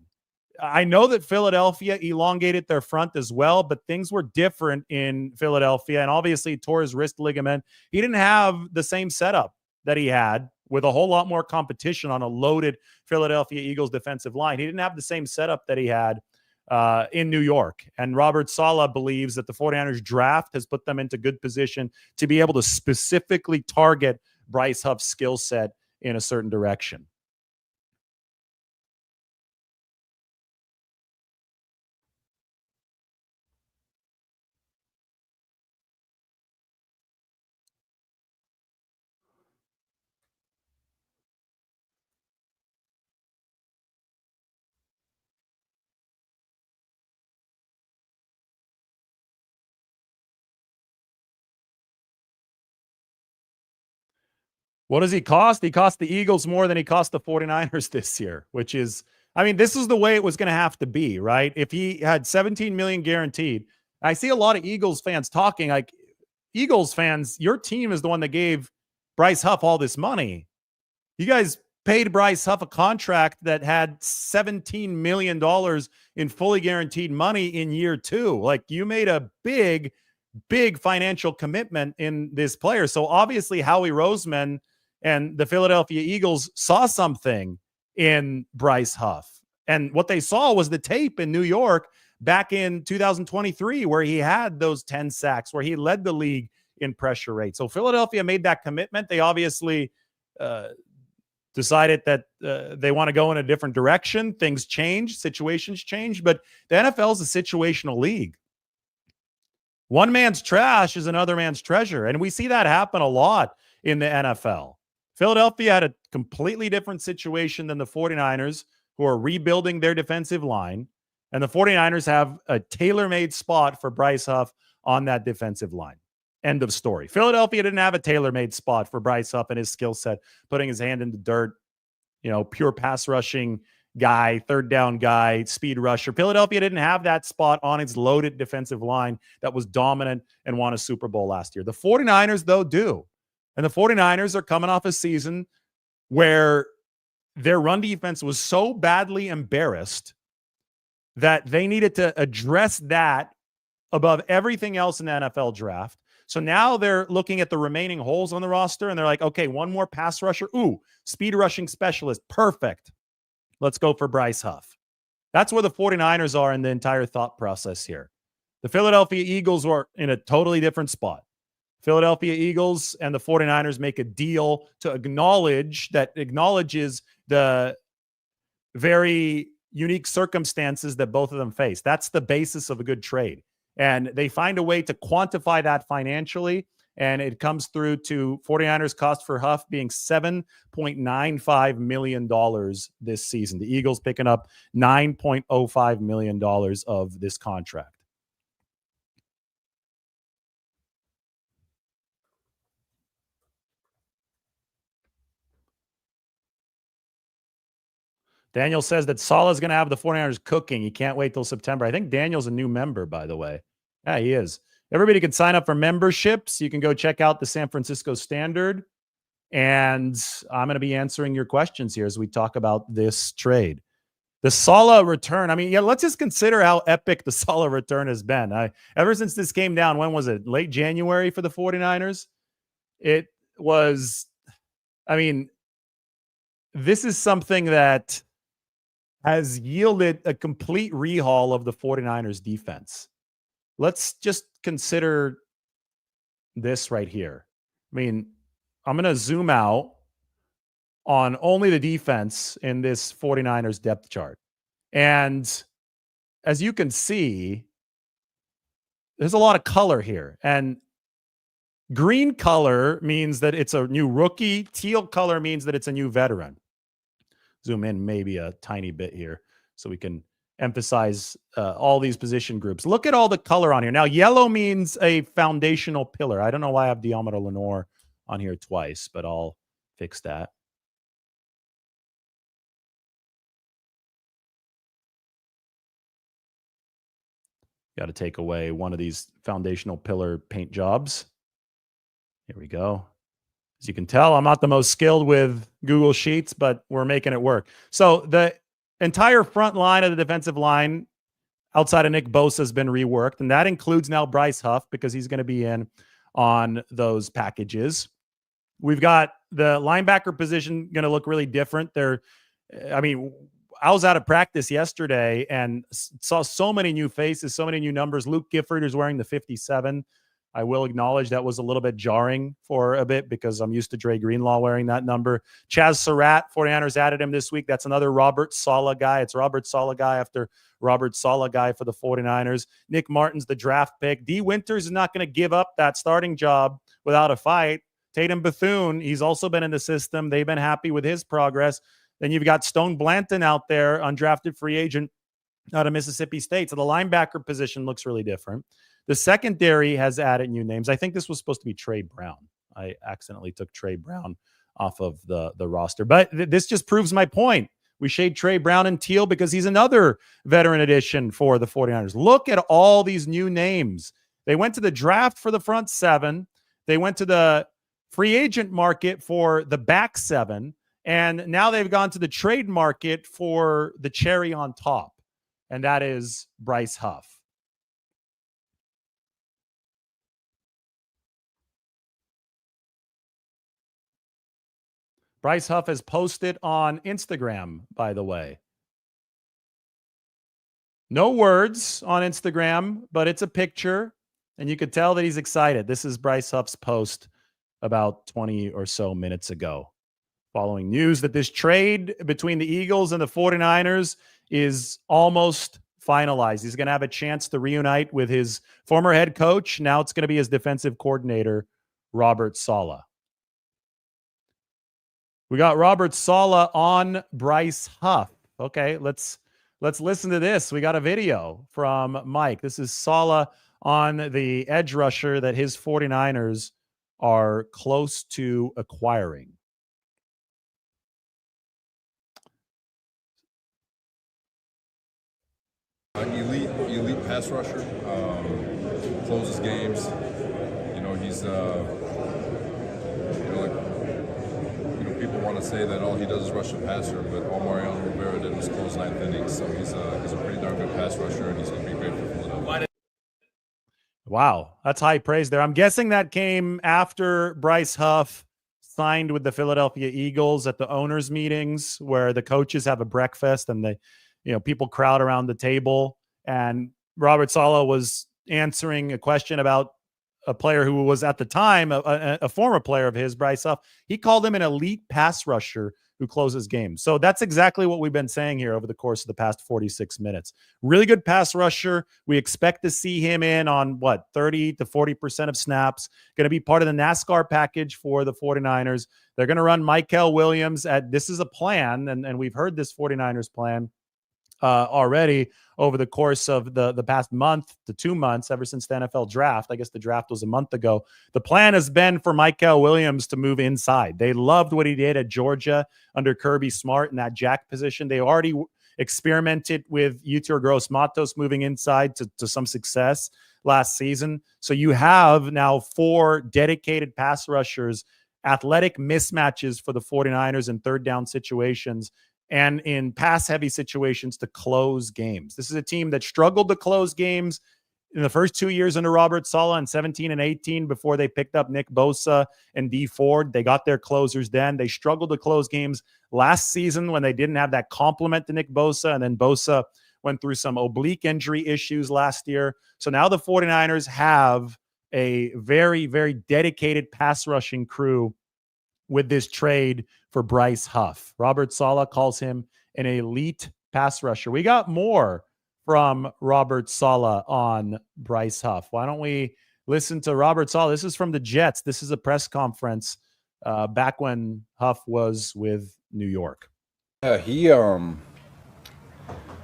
I know that Philadelphia elongated their front as well, but things were different in Philadelphia, and obviously tore his wrist ligament. He didn't have the same setup that he had with a whole lot more competition on a loaded Philadelphia Eagles defensive line. He didn't have the same setup that he had in New York. And Robert Saleh believes that the 49ers draft has put them into good position to be able to specifically target Bryce Huff's skill set in a certain direction. What does he cost? He cost the Eagles more than he cost the 49ers this year, which is, I mean, this is the way it was going to have to be, right? If he had 17 million guaranteed, I see a lot of Eagles fans talking like, Eagles fans, your team is the one that gave Bryce Huff all this money. You guys paid Bryce Huff a contract that had $17 million in fully guaranteed money in year 2. Like, you made a big financial commitment in this player. So obviously Howie Roseman and the Philadelphia Eagles saw something in Bryce Huff. And what they saw was the tape in New York back in 2023, where he had those 10 sacks, where he led the league in pressure rate. So Philadelphia made that commitment. They obviously decided that they want to go in a different direction. Things change, situations change, but the NFL is a situational league. One man's trash is another man's treasure, and we see that happen a lot in the NFL. Philadelphia had a completely different situation than the 49ers, who are rebuilding their defensive line, and the 49ers have a tailor-made spot for Bryce Huff on that defensive line. End of story. Philadelphia didn't have a tailor-made spot for Bryce Huff and his skill set, putting his hand in the dirt, pure pass rushing guy, third down guy, speed rusher. Philadelphia didn't have that spot on its loaded defensive line that was dominant and won a Super Bowl last year. The 49ers, though, do. And the 49ers are coming off a season where their run defense was so badly embarrassed that they needed to address that above everything else in the NFL draft. So now they're looking at the remaining holes on the roster, and they're like, okay, one more pass rusher. Ooh, speed rushing specialist. Perfect. Let's go for Bryce Huff. That's where the 49ers are in the entire thought process here. The Philadelphia Eagles are in a totally different spot. Philadelphia Eagles and the 49ers make a deal to acknowledges the very unique circumstances that both of them face. That's the basis of a good trade. And they find a way to quantify that financially. And it comes through to 49ers cost for Huff being $7.95 million this season. The Eagles picking up $9.05 million of this contract. Daniel says that Salah's going to have the 49ers cooking. He can't wait till September. I think Daniel's a new member, by the way. Yeah, he is. Everybody can sign up for memberships. You can go check out the San Francisco Standard. And I'm going to be answering your questions here as we talk about this trade. The Salah return. I mean, yeah, let's just consider how epic the Salah return has been. Ever since this came down, when was it? Late January for the 49ers? It was, I mean, this is something that has yielded a complete rehaul of the 49ers defense. Let's just consider this right here. I mean, I'm going to zoom out on only the defense in this 49ers depth chart. And as you can see, there's a lot of color here. And green color means that it's a new rookie. Teal color means that it's a new veteran. Zoom in maybe a tiny bit here so we can emphasize all these position groups. Look at all the color on here. Now, yellow means a foundational pillar. I don't know why I have Diomede Lenore on here twice, but I'll fix that. Got to take away one of these foundational pillar paint jobs. Here we go. As you can tell, I'm not the most skilled with Google Sheets, but we're making it work. So the entire front line of the defensive line outside of Nick Bosa has been reworked, and that includes now Bryce Huff because he's going to be in on those packages. We've got the linebacker position going to look really different. I was out of practice yesterday and saw so many new faces, so many new numbers. Luke Gifford is wearing the 57. I will acknowledge that was a little bit jarring for a bit because I'm used to Dre Greenlaw wearing that number. Chaz Surratt, 49ers added him this week. That's another Robert Saleh guy. It's Robert Saleh guy after Robert Saleh guy for the 49ers. Nick Martin's the draft pick. D. Winters is not going to give up that starting job without a fight. Tatum Bethune, he's also been in the system. They've been happy with his progress. Then you've got Stone Blanton out there, undrafted free agent out of Mississippi State. So the linebacker position looks really different. The secondary has added new names. I think this was supposed to be Trey Brown. I accidentally took Trey Brown off of the roster. But this just proves my point. We shade Trey Brown in teal because he's another veteran addition for the 49ers. Look at all these new names. They went to the draft for the front seven. They went to the free agent market for the back seven. And now they've gone to the trade market for the cherry on top, and that is Bryce Huff. Bryce Huff has posted on Instagram, by the way. No words on Instagram, but it's a picture, and you could tell that he's excited. This is Bryce Huff's post about 20 or so minutes ago, following news that this trade between the Eagles and the 49ers is almost finalized. He's going to have a chance to reunite with his former head coach. Now it's going to be his defensive coordinator, Robert Saleh. We got Robert Saleh on Bryce Huff. Okay, let's listen to this. We got a video from Mike. This is Saleh on the edge rusher that his 49ers are close to acquiring. Elite pass rusher, closes games. You know, he's people want to say that all he does is rush the passer, but all Mariano Rivera did was close 9th innings. So he's a pretty darn good pass rusher, and he's going to be great for Philadelphia. Wow, that's high praise there. I'm guessing that came after Bryce Huff signed with the Philadelphia Eagles at the owners' meetings, where the coaches have a breakfast and people crowd around the table, and Robert Saleh was answering a question about a player who was at the time a former player of his, Bryce Huff. He called him an elite pass rusher who closes games. So that's exactly what we've been saying here over the course of the past 46 minutes. Really good pass rusher. We expect to see him in on 30 to 40% of snaps. Going to be part of the NASCAR package for the 49ers. They're going to run Mykel Williams this is a plan, and we've heard this 49ers plan already over the course of the past month to 2 months, ever since the NFL draft. I guess the draft was a month ago. The plan has been for Mykel Williams to move inside. They loved what he did at Georgia under Kirby Smart in that jack position. They already experimented with Yetur Gross-Matos moving inside to some success last season. So you have now 4 dedicated pass rushers, athletic mismatches for the 49ers in third down situations and in pass-heavy situations to close games. This is a team that struggled to close games in the first 2 years under Robert Saleh in 17 and 18 before they picked up Nick Bosa and Dee Ford. They got their closers then. They struggled to close games last season when they didn't have that complement to Nick Bosa, and then Bosa went through some oblique injury issues last year. So now the 49ers have a very, very dedicated pass rushing crew with this trade for Bryce Huff. Robert Saleh calls him an elite pass rusher. We got more from Robert Saleh on Bryce Huff. Why don't we listen to Robert Saleh? This is from the Jets. This is a press conference back when Huff was with New York. Yeah, he,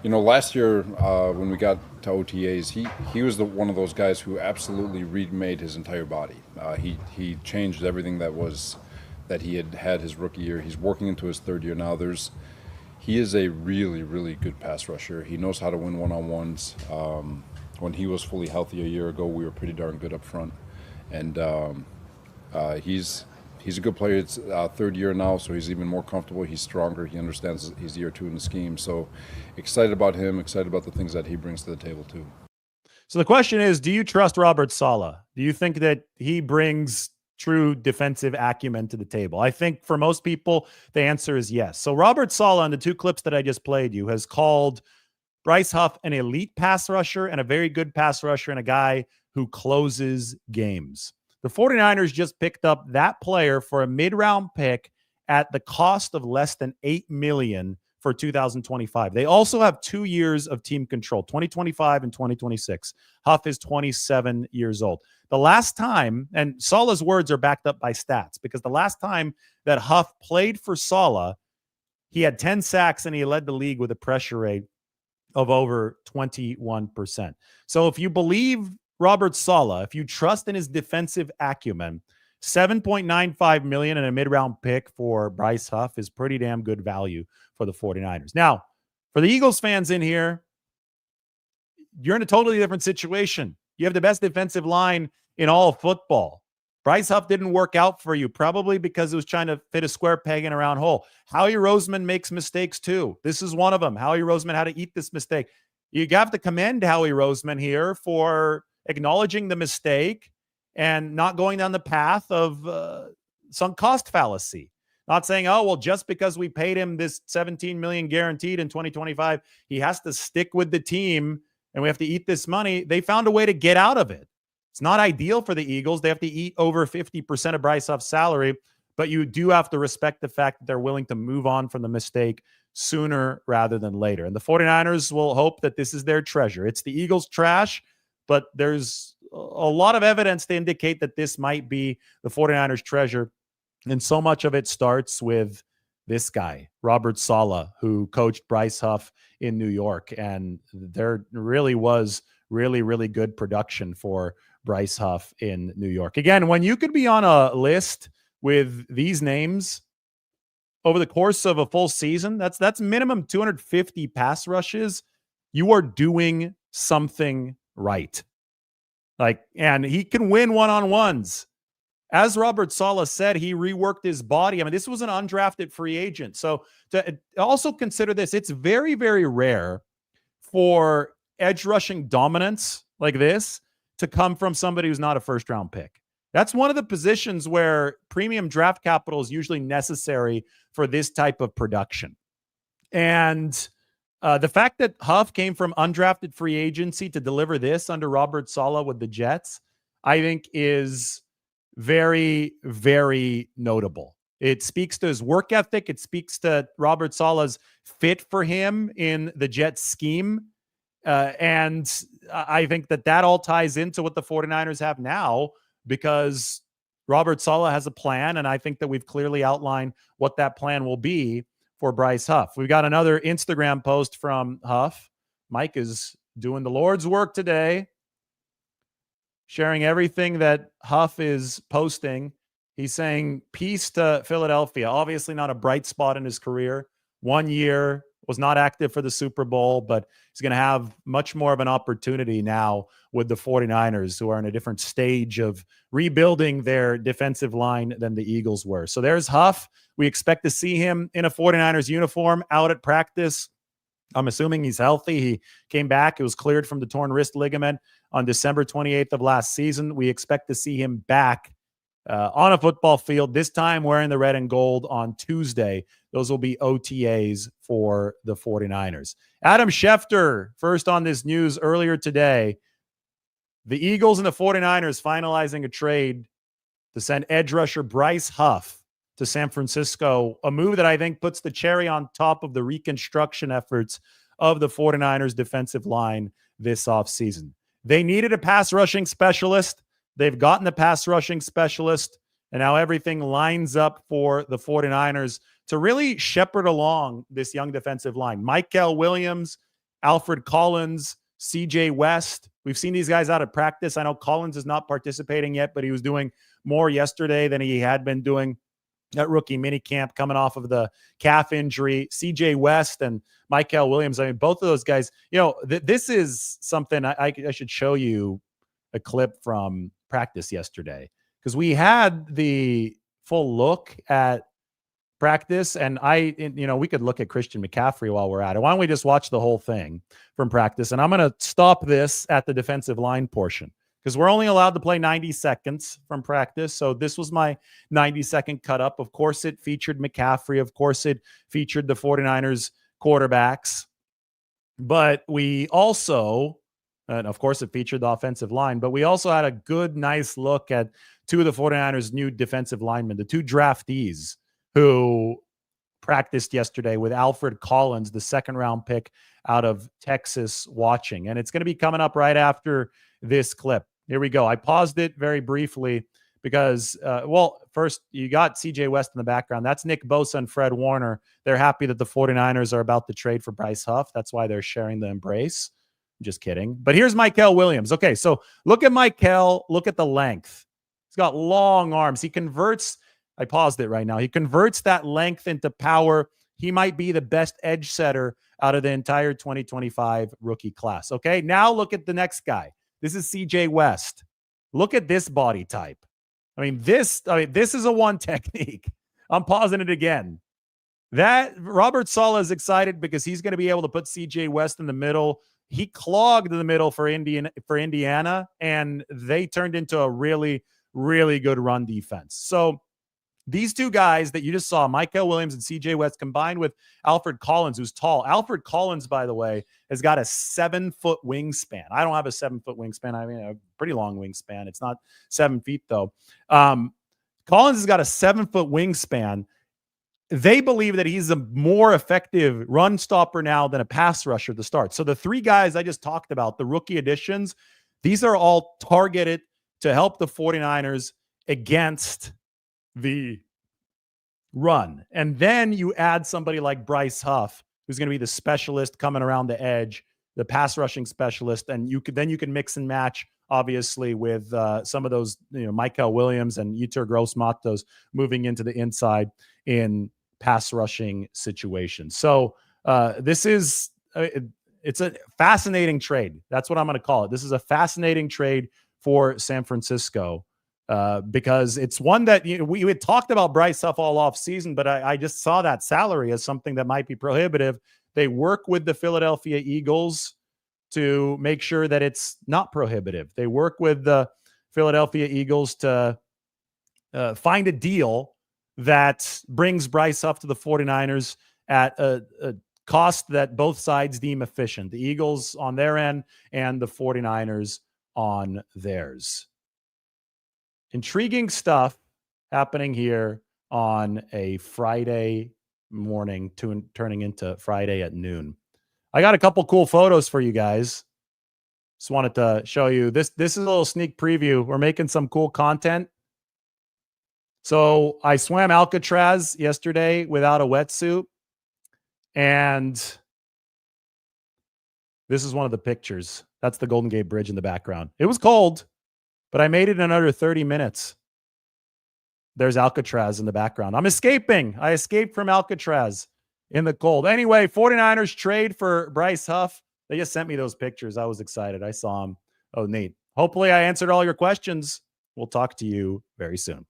last year when we got to OTAs, he was one of those guys who absolutely remade his entire body. He changed everything that he had his rookie year. He's working into his third year now. He is a really, really good pass rusher. He knows how to win one-on-ones. When he was fully healthy a year ago, we were pretty darn good up front. And he's a good player. It's third year now, so he's even more comfortable. He's stronger. He understands he's year 2 in the scheme. So excited about him, excited about the things that he brings to the table too. So the question is, do you trust Robert Saleh? Do you think that he brings true defensive acumen to the table? I think for most people, the answer is yes. So Robert Saleh, on the 2 clips that I just played you, has called Bryce Huff an elite pass rusher and a very good pass rusher and a guy who closes games. The 49ers just picked up that player for a mid-round pick at the cost of less than $8 million for 2025. They also have 2 years of team control, 2025 and 2026. Huff is 27 years old. The last time, and Saleh's words are backed up by stats, because the last time that Huff played for Saleh, he had 10 sacks and he led the league with a pressure rate of over 21%. So if you believe Robert Saleh, if you trust in his defensive acumen, $7.95 million and a mid-round pick for Bryce Huff is pretty damn good value for the 49ers. Now, for the Eagles fans in here, you're in a totally different situation. You have the best defensive line in all of football. Bryce Huff didn't work out for you, probably because it was trying to fit a square peg in a round hole. Howie Roseman makes mistakes too. This is one of them. Howie Roseman had to eat this mistake. You have to commend Howie Roseman here for acknowledging the mistake and not going down the path of sunk cost fallacy. Not saying, oh, well, just because we paid him this $17 million guaranteed in 2025, he has to stick with the team and we have to eat this money. They found a way to get out of it. It's not ideal for the Eagles. They have to eat over 50% of Bryce Huff's salary, but you do have to respect the fact that they're willing to move on from the mistake sooner rather than later. And the 49ers will hope that this is their treasure. It's the Eagles' trash, but there's a lot of evidence to indicate that this might be the 49ers' treasure. And so much of it starts with this guy, Robert Saleh, who coached Bryce Huff in New York. And there really was really, really good production for Bryce Huff in New York. Again, when you could be on a list with these names over the course of a full season, that's minimum 250 pass rushes. You are doing something right. And he can win one-on-ones. As Robert Saleh said, he reworked his body. I mean, this was an undrafted free agent. So to also consider this, it's very, very rare for edge rushing dominance like this to come from somebody who's not a first round pick. That's one of the positions where premium draft capital is usually necessary for this type of production. And the fact that Huff came from undrafted free agency to deliver this under Robert Saleh with the Jets, I think is very, very notable. It speaks to his work ethic. It speaks to Robert Saleh's fit for him in the Jets scheme. And I think that all ties into what the 49ers have now, because Robert Saleh has a plan, and I think that we've clearly outlined what that plan will be for Bryce Huff. We've got another Instagram post from Huff. Mike is doing the Lord's work today, sharing everything that Huff is posting. He's saying, peace to Philadelphia. Obviously not a bright spot in his career. 1 year, was not active for the Super Bowl, but he's going to have much more of an opportunity now with the 49ers, who are in a different stage of rebuilding their defensive line than the Eagles were. So there's Huff. We expect to see him in a 49ers uniform out at practice. I'm assuming he's healthy. He came back. It was cleared from the torn wrist ligament on December 28th of last season. We expect to see him back on a football field, this time wearing the red and gold on Tuesday. Those will be OTAs for the 49ers. Adam Schefter, first on this news earlier today. The Eagles and the 49ers finalizing a trade to send edge rusher Bryce Huff to San Francisco, a move that I think puts the cherry on top of the reconstruction efforts of the 49ers defensive line this offseason. They needed a pass rushing specialist. They've gotten the pass rushing specialist, and now everything lines up for the 49ers to really shepherd along this young defensive line. Michael Williams, Alfred Collins, CJ West. We've seen these guys out of practice. I know Collins is not participating yet, but he was doing more yesterday than he had been doing at rookie minicamp coming off of the calf injury. CJ West and Michael Williams. I mean, both of those guys, this is something I should show you a clip from practice yesterday, because we had the full look at practice, and we could look at Christian McCaffrey while we're at it. Why don't we just watch the whole thing from practice? And I'm going to stop this at the defensive line portion, because we're only allowed to play 90 seconds from practice. So this was my 90-second cut up. Of course, it featured McCaffrey. Of course, it featured the 49ers quarterbacks. But we also, and of course, it featured the offensive line, but we also had a good, nice look at two of the 49ers' new defensive linemen, the two draftees who practiced yesterday with Alfred Collins, the second-round pick out of Texas, watching. And it's going to be coming up right after this clip. Here we go. I paused it very briefly because, first, you got CJ West in the background. That's Nick Bosa and Fred Warner. They're happy that the 49ers are about to trade for Bryce Huff. That's why they're sharing the embrace. I'm just kidding. But here's Michael Williams. Okay, so look at Michael. Look at the length. He's got long arms. He converts. I paused it right now. He converts that length into power. He might be the best edge setter out of the entire 2025 rookie class. Okay, now look at the next guy. This is CJ West. Look at this body type. This is a one technique. I'm pausing it again. That Robert Saleh is excited because he's going to be able to put CJ West in the middle. He clogged the middle for Indiana, and they turned into a really, really good run defense. So these two guys that you just saw, Michael Williams and CJ West, combined with Alfred Collins, who's tall. Alfred Collins, by the way, has got a 7-foot wingspan. I don't have a 7-foot wingspan. I mean, a pretty long wingspan. It's not 7 feet, though. Collins has got a 7-foot wingspan. They believe that he's a more effective run stopper now than a pass rusher to start. So the three guys I just talked about, the rookie additions, these are all targeted to help the 49ers against the run. And then you add somebody like Bryce Huff, who's going to be the specialist coming around the edge, the pass rushing specialist, and you can mix and match, obviously, with some of those, Michael Williams and Yetur Gross-Matos moving into the inside in pass rushing situations. So this is it's a fascinating trade. That's what I'm going to call it. This is a fascinating trade for San Francisco. Because it's one that we had talked about Bryce Huff all off season, but I just saw that salary as something that might be prohibitive. They work with the Philadelphia Eagles to make sure that it's not prohibitive. They work with the Philadelphia Eagles to find a deal that brings Bryce Huff to the 49ers at a cost that both sides deem efficient. The Eagles on their end and the 49ers on theirs. Intriguing stuff happening here on a Friday morning turning into Friday at noon. I got a couple cool photos for you guys. Just wanted to show you this. This is a little sneak preview. We're making some cool content. So I swam Alcatraz yesterday without a wetsuit. And this is one of the pictures. That's the Golden Gate Bridge in the background. It was cold, but I made it in under 30 minutes. There's Alcatraz in the background. I'm escaping. I escaped from Alcatraz in the cold. Anyway, 49ers trade for Bryce Huff. They just sent me those pictures. I was excited. I saw them. Oh, neat. Hopefully I answered all your questions. We'll talk to you very soon.